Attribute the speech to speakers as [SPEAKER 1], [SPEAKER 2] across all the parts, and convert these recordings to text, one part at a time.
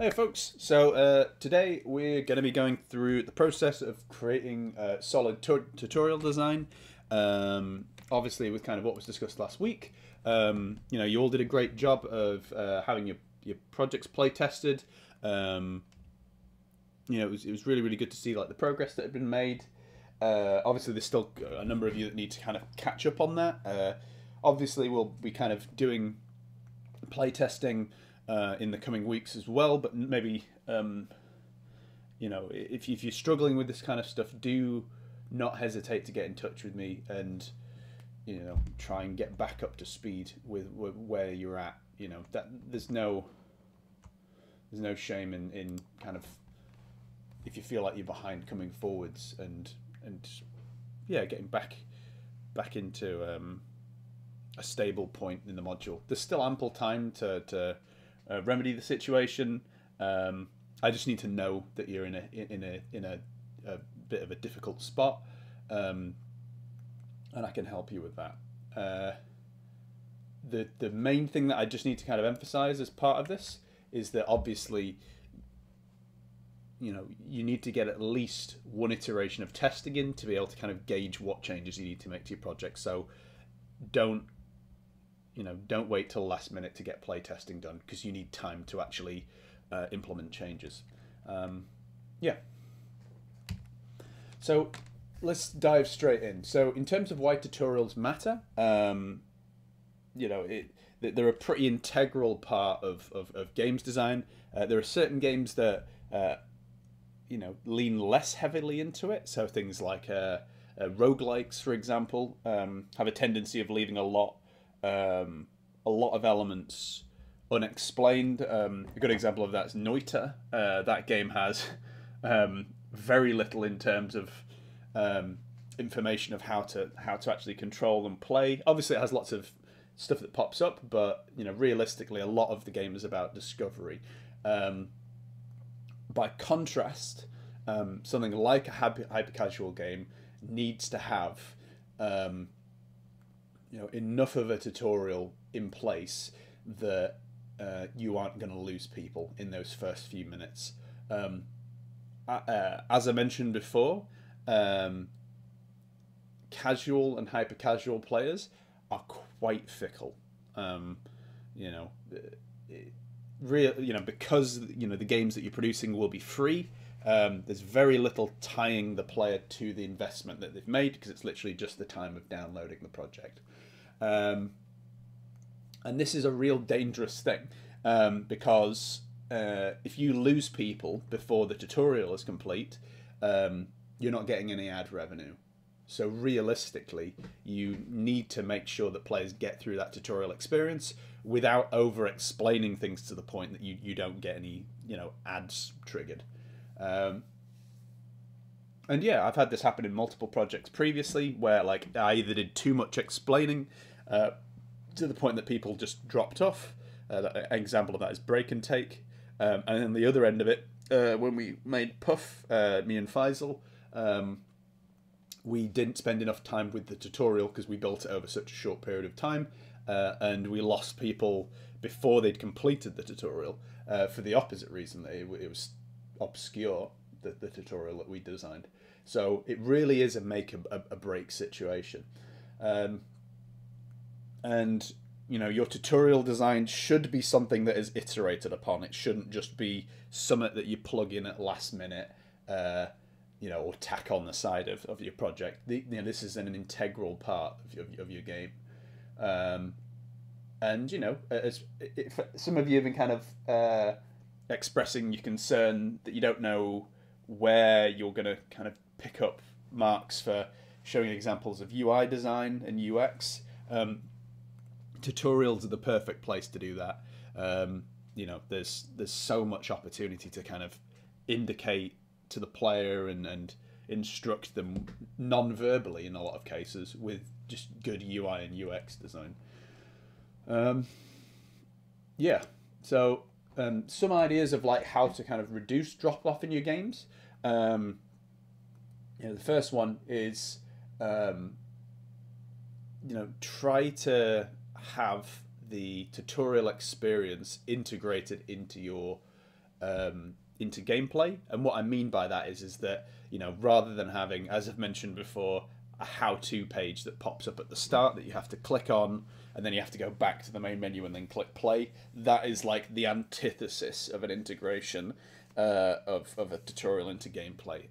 [SPEAKER 1] Hey folks, so today we're going to be going through the process of creating a solid tutorial design. Obviously with kind of what was discussed last week, you all did a great job of having your projects play tested. It was really, really good to see like the progress that had been made. Obviously there's still a number of you that need to kind of catch up on that. Obviously we'll be kind of doing play testing in the coming weeks as well. But maybe if you're struggling with this kind of stuff, do not hesitate to get in touch with me and try and get back up to speed with where you're at. That there's no shame in kind of if you feel like you're behind coming forwards and yeah, getting back into a stable point in the module. There's still ample time to remedy the situation. I just need to know that you're in a bit of a difficult spot, and I can help you with that. The main thing that I just need to kind of emphasize as part of this is that obviously you need to get at least one iteration of testing in to be able to kind of gauge what changes you need to make to your project. So don't wait till last minute to get play testing done, because you need time to actually implement changes. Yeah. So let's dive straight in. So in terms of why tutorials matter, they're a pretty integral part of games design. There are certain games that lean less heavily into it. So things like roguelikes, for example, have a tendency of leaving a lot of elements unexplained. A good example of that is Noita. That game has very little in terms of information of how to actually control and play. Obviously, it has lots of stuff that pops up, but realistically, a lot of the game is about discovery. By contrast, something like a hyper casual game needs to have enough of a tutorial in place that you aren't going to lose people in those first few minutes. As I mentioned before, casual and hyper casual players are quite fickle. Because the games that you're producing will be free. There's very little tying the player to the investment that they've made, because it's literally just the time of downloading the project. And this is a real dangerous thing, because if you lose people before the tutorial is complete, you're not getting any ad revenue. So realistically, you need to make sure that players get through that tutorial experience without over-explaining things to the point that you don't get any ads triggered. And yeah, I've had this happen in multiple projects previously, where like I either did too much explaining to the point that people just dropped off. An example of that is Break and Take. And then the other end of it, when we made Puff, me and Faisal, we didn't spend enough time with the tutorial because we built it over such a short period of time, and we lost people before they'd completed the tutorial for the opposite reason. It was obscure, the tutorial that we designed. So it really is a make a break situation. And your tutorial design should be something that is iterated upon. It shouldn't just be something that you plug in at last minute, or tack on the side of your project. This is an integral part of your game. Some of you have been kind of expressing your concern that you don't know where you're going to kind of pick up marks for showing examples of UI design and UX. Tutorials are the perfect place to do that. There's so much opportunity to kind of indicate to the player and instruct them non-verbally in a lot of cases with just good UI and UX design. So some ideas of like how to kind of reduce drop-off in your games. The first one is try to have the tutorial experience integrated into your into gameplay. And what I mean by that is that, you know, rather than having, as I've mentioned before, a how-to page that pops up at the start that you have to click on, and then you have to go back to the main menu and then click play. That is like the antithesis of an integration of a tutorial into gameplay.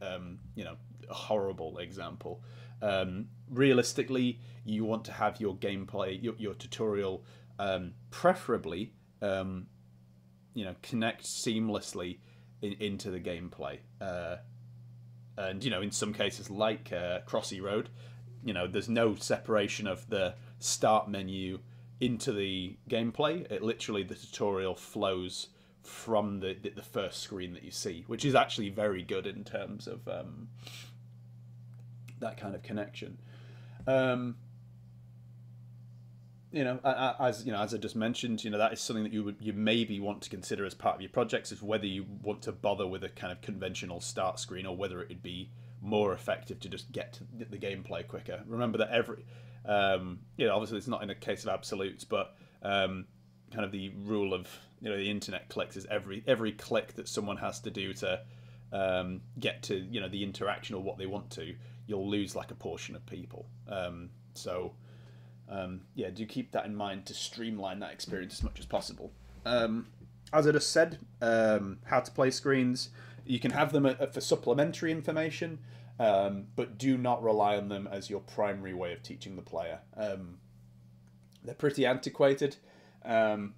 [SPEAKER 1] You know, a horrible example. Realistically, you want to have your gameplay, your tutorial, preferably, you know, connect seamlessly into the gameplay. And, you know, in some cases, like Crossy Road, you know, there's no separation of the start menu into the gameplay. It literally, the tutorial flows from the first screen that you see, which is actually very good in terms of that kind of connection. You know, as I just mentioned, you know, that is something that you maybe want to consider as part of your projects, is whether you want to bother with a kind of conventional start screen, or whether it would be more effective to just get to the gameplay quicker. Remember that every, you know, obviously it's not in a case of absolutes, but kind of the rule of, you know, the internet clicks is every click that someone has to do to get to, you know, the interaction or what they want to, you'll lose like a portion of people. Yeah, do keep that in mind to streamline that experience as much as possible. As I just said, how to play screens, you can have them for supplementary information, but do not rely on them as your primary way of teaching the player. They're pretty antiquated, and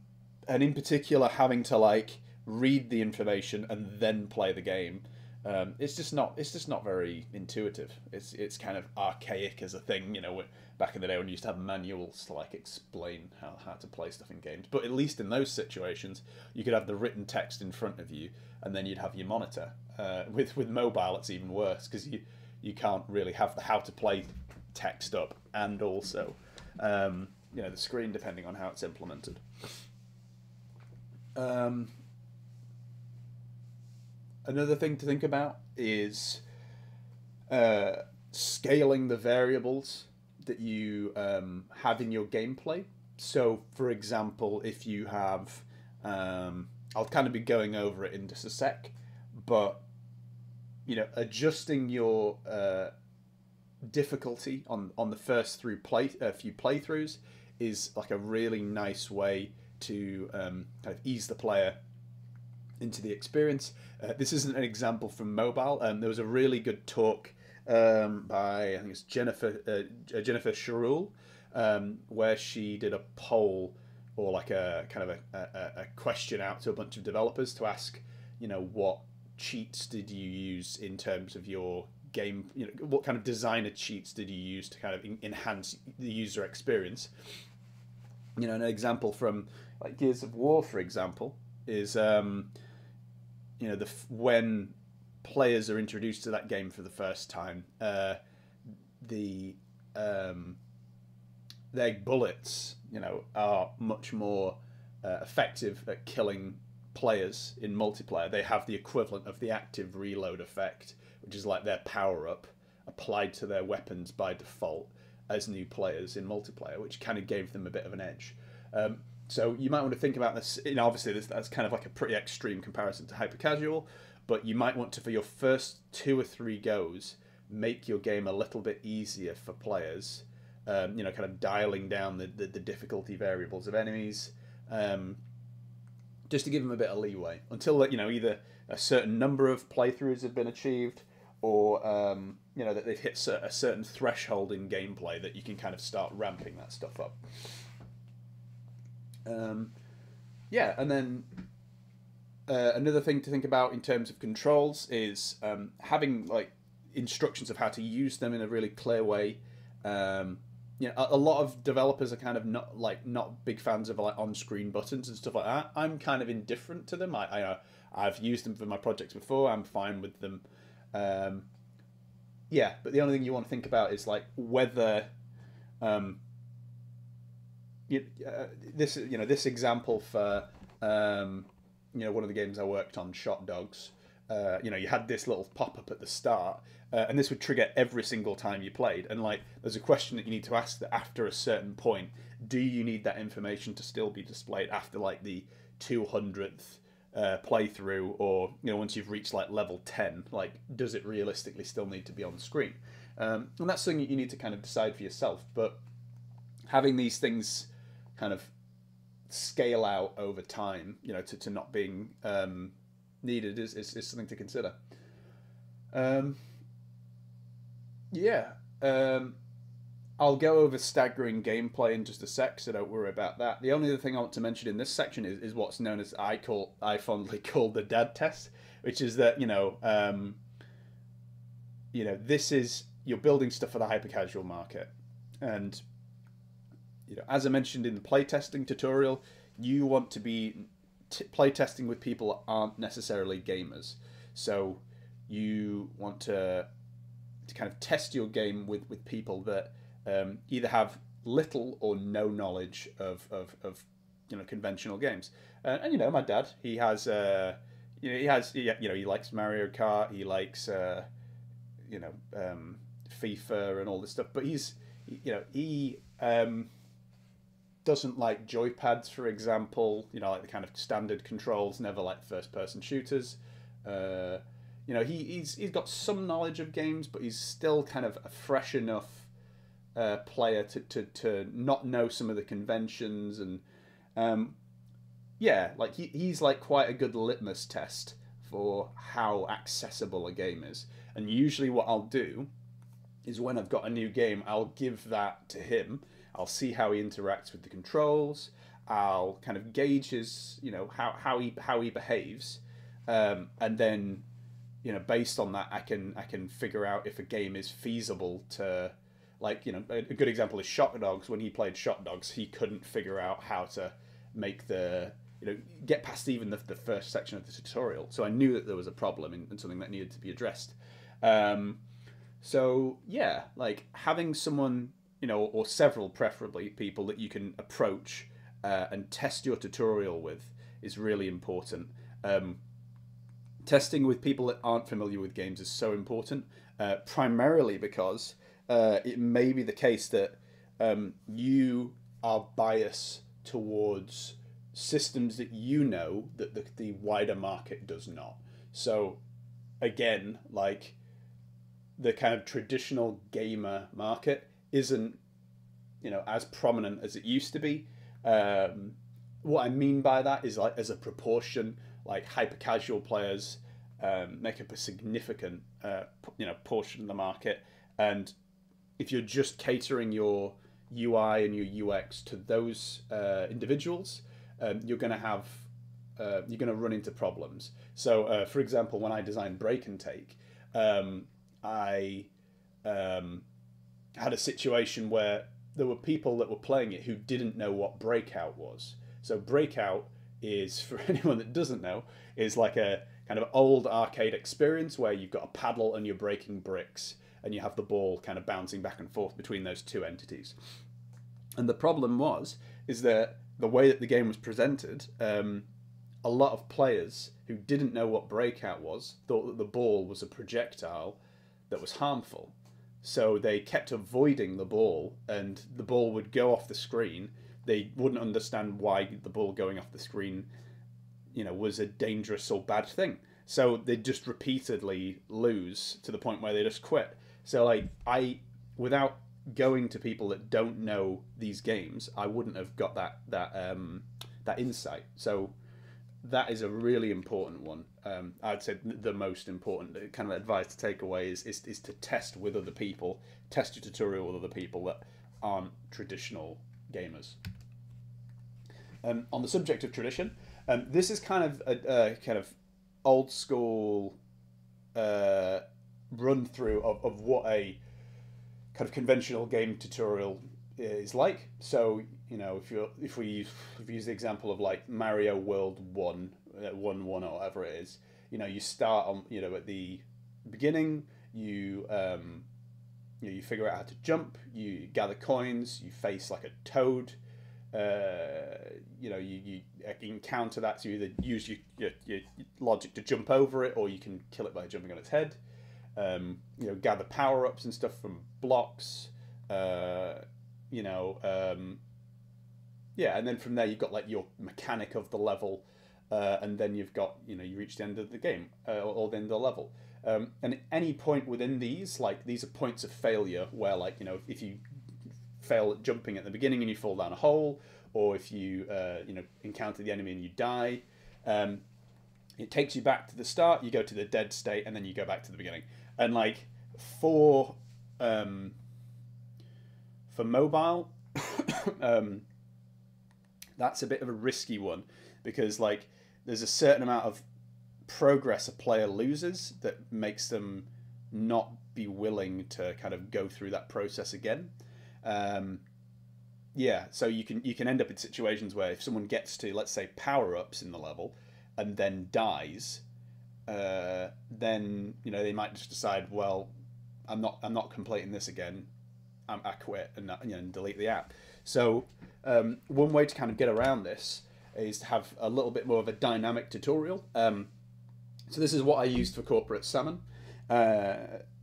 [SPEAKER 1] in particular, having to like read the information and then play the game. It's just not very intuitive. It's kind of archaic as a thing, you know. Back in the day when you used to have manuals to like explain how to play stuff in games. But at least in those situations, you could have the written text in front of you, and then you'd have your monitor. With mobile, it's even worse, because you can't really have the how to play text up and also you know, the screen, depending on how it's implemented. Another thing to think about is scaling the variables that you have in your gameplay. So, for example, if you have, I'll kind of be going over it in just a sec, but, you know, adjusting your difficulty on the first few playthroughs is like a really nice way to kind of ease the player into the experience. This isn't an example from mobile. There was a really good talk by, I think it's Jennifer Sherul, where she did a poll, or like a kind of a question out to a bunch of developers to ask, you know, what cheats did you use in terms of your game, you know, what kind of designer cheats did you use to kind of enhance the user experience. You know, an example from like Gears of War, for example, is you know, when players are introduced to that game for the first time, their bullets, you know, are much more effective at killing players in multiplayer. They have the equivalent of the active reload effect, which is like their power up applied to their weapons by default as new players in multiplayer, which kind of gave them a bit of an edge. So you might want to think about this. You know, obviously that's kind of like a pretty extreme comparison to hyper casual, but you might want to, for your first 2 or 3 goes, make your game a little bit easier for players. You know, kind of dialing down the difficulty variables of enemies, just to give them a bit of leeway until, you know, either a certain number of playthroughs have been achieved, or you know, that they've hit a certain threshold in gameplay that you can kind of start ramping that stuff up. Yeah, and then another thing to think about in terms of controls is having like instructions of how to use them in a really clear way. You know, a lot of developers are kind of not big fans of like on-screen buttons and stuff like that. I'm kind of indifferent to them. I've used them for my projects before. I'm fine with them. Yeah, but the only thing you want to think about is like whether this example for you know, one of the games I worked on, Shot Dogs. You know, you had this little pop-up at the start, and this would trigger every single time you played. And like, there's a question that you need to ask that after a certain point, do you need that information to still be displayed after like the 200th playthrough, or once you've reached like level 10, like does it realistically still need to be on the screen? And that's something you need to kind of decide for yourself. But having these things kind of scale out over time, to not being needed is something to consider. Um, yeah. I'll go over staggering gameplay in just a sec, so don't worry about that. The only other thing I want to mention in this section is what's known as I fondly call the dad test, which is that this is you're building stuff for the hyper casual market, and as I mentioned in the playtesting tutorial, you want to be playtesting with people that aren't necessarily gamers. So you want to kind of test your game with people that either have little or no knowledge of conventional games. And my dad, he has he likes Mario Kart, he likes FIFA and all this stuff, but he doesn't like joypads, for example. Like the kind of standard controls, never like first person shooters. He's got some knowledge of games, but he's still kind of a fresh enough player to not know some of the conventions, and like he's like quite a good litmus test for how accessible a game is. And usually what I'll do is when I've got a new game, I'll give that to him. I'll see how he interacts with the controls. I'll kind of gauge his, how he behaves, and then, based on that, I can figure out if a game is feasible to, like, a good example is Shock Dogs. When he played Shock Dogs, he couldn't figure out how to make get past even the first section of the tutorial. So I knew that there was a problem and something that needed to be addressed. So yeah, like having someone, or several, preferably, people that you can approach and test your tutorial with is really important. Testing with people that aren't familiar with games is so important, primarily because it may be the case that you are biased towards systems that that the wider market does not. So again, like the kind of traditional gamer market isn't as prominent as it used to be. What I mean by that is, like, as a proportion, like hyper casual players make up a significant portion of the market, and if you're just catering your UI and your UX to those individuals, you're going to run into problems. So for example, when I designed Break and Take, I had a situation where there were people that were playing it who didn't know what Breakout was. So Breakout is, for anyone that doesn't know, is like a kind of old arcade experience where you've got a paddle and you're breaking bricks and you have the ball kind of bouncing back and forth between those two entities. And the problem is that the way that the game was presented, a lot of players who didn't know what Breakout was thought that the ball was a projectile that was harmful. So they kept avoiding the ball, and the ball would go off the screen. They wouldn't understand why the ball going off the screen, was a dangerous or bad thing. So they'd just repeatedly lose to the point where they just quit. So without going to people that don't know these games, I wouldn't have got that insight. So that is a really important one. I'd say the most important kind of advice to take away is to test with other people, test your tutorial with other people that aren't traditional gamers. On the subject of tradition, this is kind of a kind of old school run through of what a kind of conventional game tutorial is like. So if we use the example of like Mario World 1 or whatever it is, you start on at the beginning, you figure out how to jump, you gather coins, you face like a toad, you encounter that, so you either use your logic to jump over it, or you can kill it by jumping on its head. Gather power-ups and stuff from blocks, and then from there you've got like your mechanic of the level, and then you've got, you reach the end of the game, or the end of the level. And at any point within these, like, these are points of failure where, like, if you fail at jumping at the beginning and you fall down a hole, or if you encounter the enemy and you die, it takes you back to the start. You go to the dead state, and then you go back to the beginning. And like for mobile, that's a bit of a risky one, because like there's a certain amount of progress a player loses that makes them not be willing to kind of go through that process again. Yeah, so you can end up in situations where if someone gets to, let's say, power-ups in the level and then dies, then they might just decide, well, I'm not completing this again. I quit and delete the app. So one way to kind of get around this is to have a little bit more of a dynamic tutorial. So this is what I used for Corporate Salmon,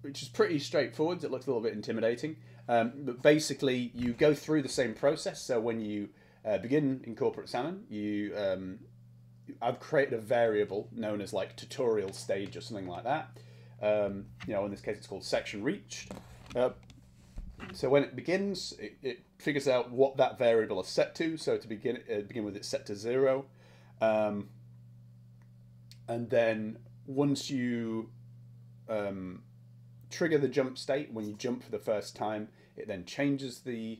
[SPEAKER 1] which is pretty straightforward. It looks a little bit intimidating, but basically you go through the same process. So when you begin in Corporate Salmon, I've created a variable known as like tutorial stage or something like that. In this case, it's called section reached. So when it begins, it figures out what that variable is set to. So to begin with, it's set to 0. And then once you trigger the jump state, when you jump for the first time, it then changes the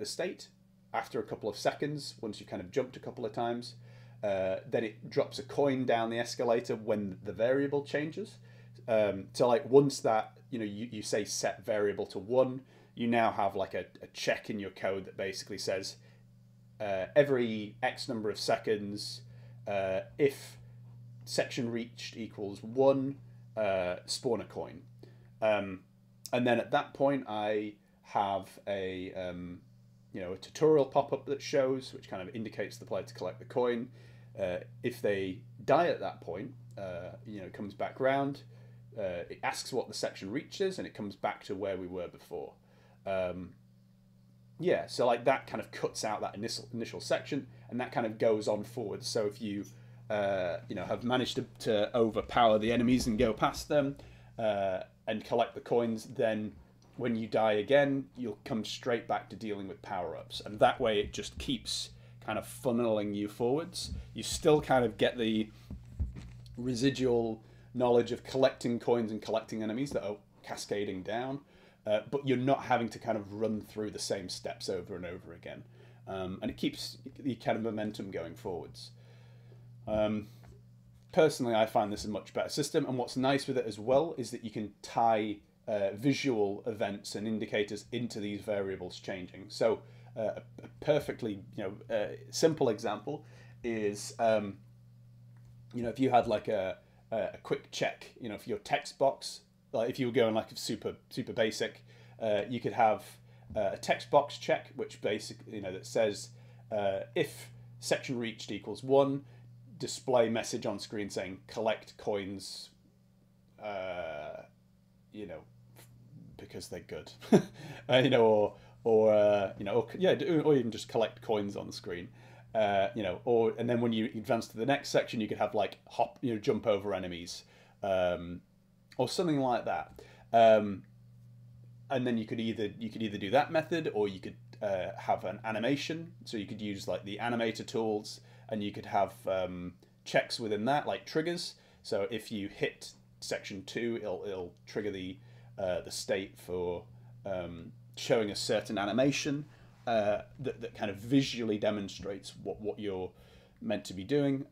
[SPEAKER 1] state after a couple of seconds. Once you've kind of jumped a couple of times, then it drops a coin down the escalator when the variable changes. So like once that you say set variable to 1, you now have like a check in your code that basically says every X number of seconds, if section reached equals 1, spawn a coin. And then at that point, I have a tutorial pop up that shows, which kind of indicates the player to collect the coin. If they die at that point, it comes back round. It asks what the section reaches, and it comes back to where we were before. So like that kind of cuts out that initial section, and that kind of goes on forward. So if you have managed to overpower the enemies and go past them and collect the coins, then when you die again, you'll come straight back to dealing with power-ups, and that way it just keeps kind of funneling you forwards. You still kind of get the residual knowledge of collecting coins and collecting enemies that are cascading down, but you're not having to kind of run through the same steps over and over again, and it keeps the kind of momentum going forwards. Personally, I find this a much better system, and what's nice with it as well is that you can tie visual events and indicators into these variables changing. So a perfectly simple example is if you had like a quick check, for your text box, like if you were going like a super basic, you could have a text box check, which basically that says if section reached equals 1, display message on screen saying collect coins, because they're good, or even just collect coins on the screen, and then when you advance to the next section, you could have like jump over enemies, or something like that, and then you could either do that method, or you could have an animation. So you could use like the animator tools, and you could have checks within that, like triggers. So if you hit section 2, it'll trigger the state for showing a certain animation that kind of visually demonstrates what you're meant to be doing.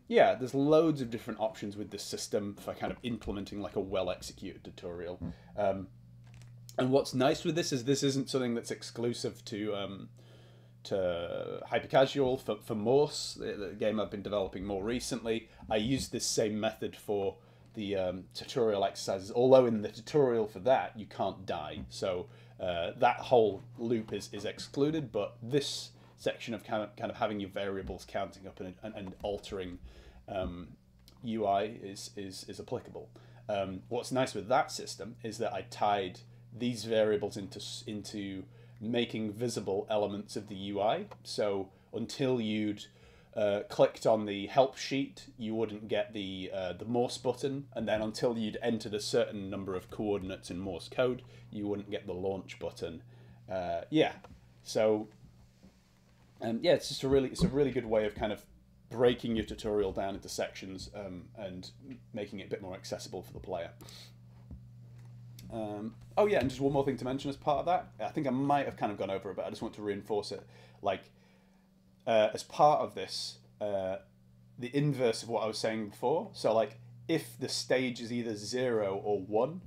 [SPEAKER 1] There's loads of different options with this system for kind of implementing like a well-executed tutorial. And what's nice with this is this isn't something that's exclusive to Hypercasual. For Morse, the game I've been developing more recently, I used this same method for the tutorial exercises, although in the tutorial for that you can't die, so that whole loop is excluded, but this section of kind of having your variables counting up and altering UI is applicable. What's nice with that system is that I tied these variables into making visible elements of the UI. So until you'd clicked on the help sheet, you wouldn't get the Morse button, and then until you'd entered a certain number of coordinates in Morse code, you wouldn't get the launch button. Yeah, so yeah, it's a really good way of kind of breaking your tutorial down into sections and making it a bit more accessible for the player. Oh yeah, and just one more thing to mention as part of that. I think I might have kind of gone over it, but I just want to reinforce it. Like, as part of this, the inverse of what I was saying before. So like, if the stage is either 0 or 1,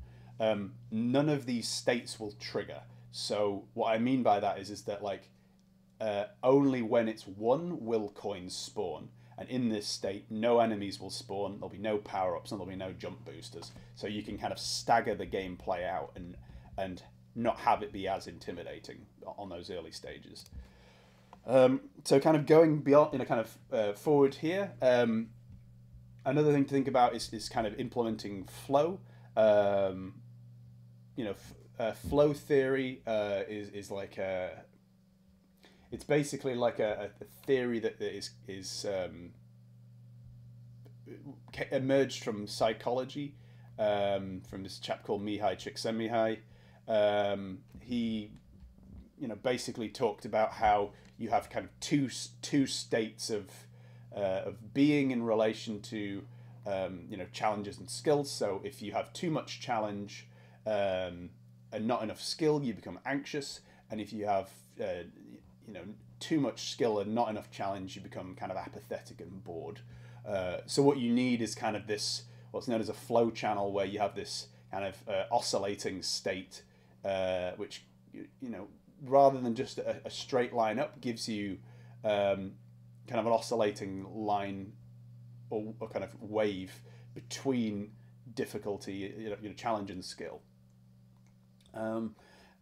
[SPEAKER 1] none of these states will trigger. So what I mean by that is that like, only when it's 1 will coins spawn. And in this state, no enemies will spawn, there'll be no power-ups, and there'll be no jump boosters. So you can kind of stagger the gameplay out and not have it be as intimidating on those early stages. So kind of going beyond, kind of forward here, another thing to think about is kind of implementing flow. Flow theory is like it's basically like a theory that is emerged from psychology, from this chap called Mihai Csikszentmihalyi. He, basically talked about how you have kind of two states of being in relation to challenges and skills. So if you have too much challenge and not enough skill, you become anxious, and if you have too much skill and not enough challenge, you become kind of apathetic and bored. So what you need is kind of this, what's known as a flow channel, where you have this kind of oscillating state, which, rather than just a straight line up, gives you kind of an oscillating line or kind of wave between difficulty, challenge and skill.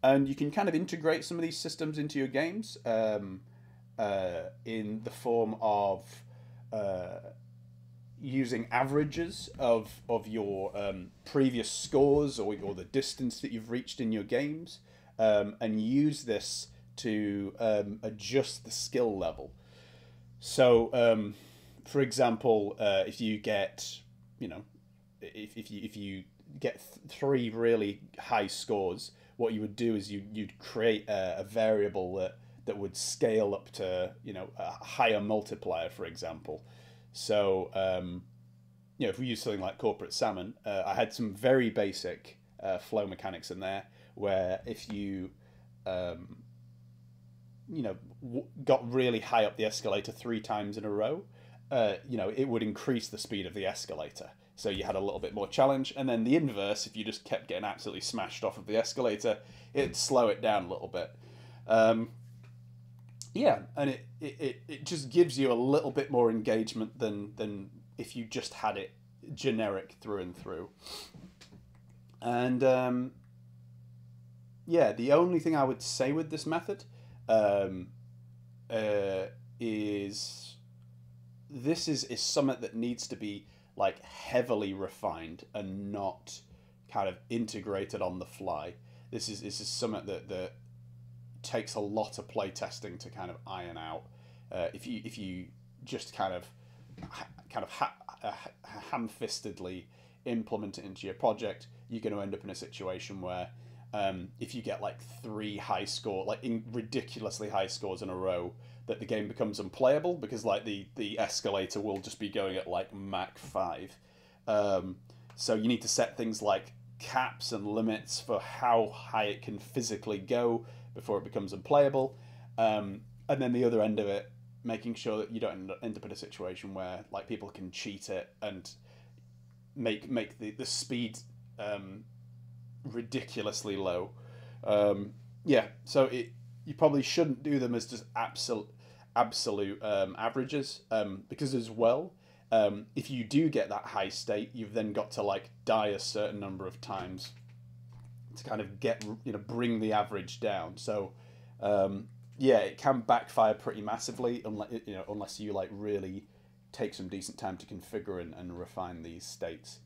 [SPEAKER 1] And you can kind of integrate some of these systems into your games in the form of using averages of your previous scores or the distance that you've reached in your games, and use this to adjust the skill level. So, for example, if you get, if you get 3 really high scores, what you would do is you'd create a variable that would scale up to a higher multiplier, for example. So if we use something like Corporate Salmon, I had some very basic flow mechanics in there, where if you got really high up the escalator 3 times in a row, it would increase the speed of the escalator. So you had a little bit more challenge, and then the inverse, if you just kept getting absolutely smashed off of the escalator, it'd slow it down a little bit. Yeah, and it just gives you a little bit more engagement than if you just had it generic through and through. And yeah, the only thing I would say with this method is this is something that needs to be like heavily refined and not kind of integrated on the fly. This is something that takes a lot of play testing to kind of iron out. If you just kind of ham-fistedly implement it into your project, you're going to end up in a situation where if you get like 3 high score, like ridiculously high scores in a row, that the game becomes unplayable, because like the escalator will just be going at like Mach 5. So you need to set things like caps and limits for how high it can physically go before it becomes unplayable. And then the other end of it, making sure that you don't end up in a situation where like people can cheat it and make the speed ridiculously low. Yeah, so you probably shouldn't do them as just absolute averages, because as well, if you do get that high state, you've then got to like die a certain number of times to kind of get bring the average down. So yeah, it can backfire pretty massively unless you like really take some decent time to configure and refine these states.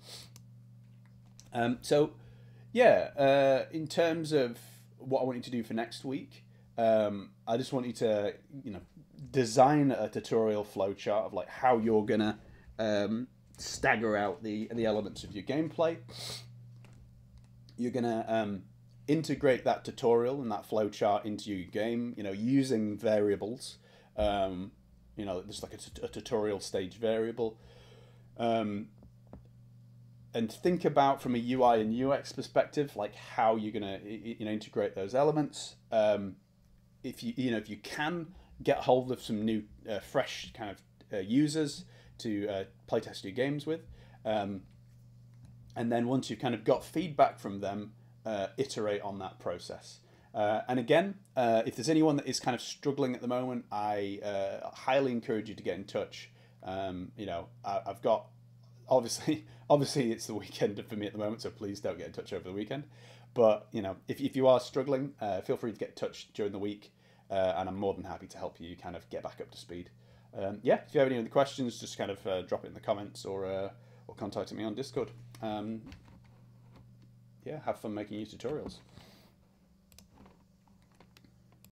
[SPEAKER 1] So yeah, in terms of what I want you to do for next week, I just want you to design a tutorial flowchart of like how you're gonna stagger out the elements of your gameplay. You're gonna integrate that tutorial and that flowchart into your game. You know, using variables. You know, there's like a tutorial stage variable. And think about from a UI and UX perspective, like how you're gonna integrate those elements. If you can get hold of some new fresh kind of users to playtest your games with, and then once you've kind of got feedback from them, iterate on that process. And again, if there's anyone that is kind of struggling at the moment, I highly encourage you to get in touch. I've got obviously it's the weekend for me at the moment, so please don't get in touch over the weekend. But if you are struggling, feel free to get in touch during the week, and I'm more than happy to help you kind of get back up to speed. If you have any other questions, just kind of drop it in the comments or contact me on Discord. Have fun making your tutorials.